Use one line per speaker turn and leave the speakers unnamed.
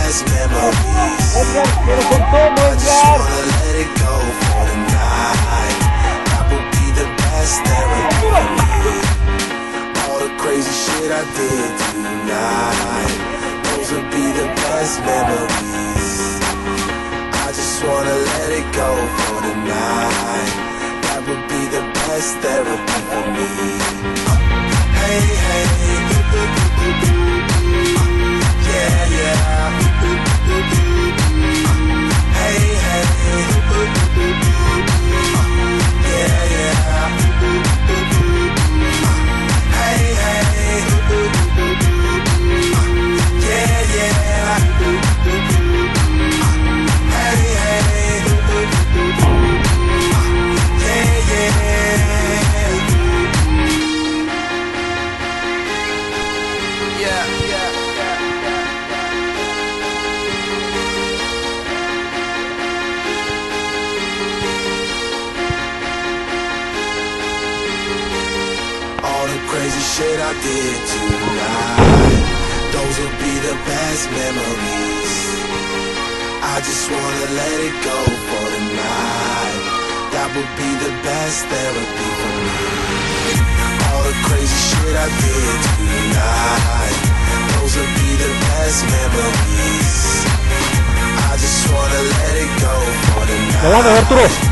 best memories. I just wanna let it go for tonight. That would be the best therapy for me. All the crazy shit I did tonight, those would be the best memories. I just wanna let it go for tonight. That would be the best therapy for me. Hey, hey, yeah, yeah. Hey, hey, yeah, yeah. Hey, hey, yeah, yeah. Hey, hey, yeah, yeah. Yeah, yeah, yeah. All the crazy shit I did tonight, those will be the best memories. I just wanna let it go for tonight. That would be the best therapy for me. All the crazy shit I did tonight, those will be the best memories. I just wanna let it go for tonight.
Arturo.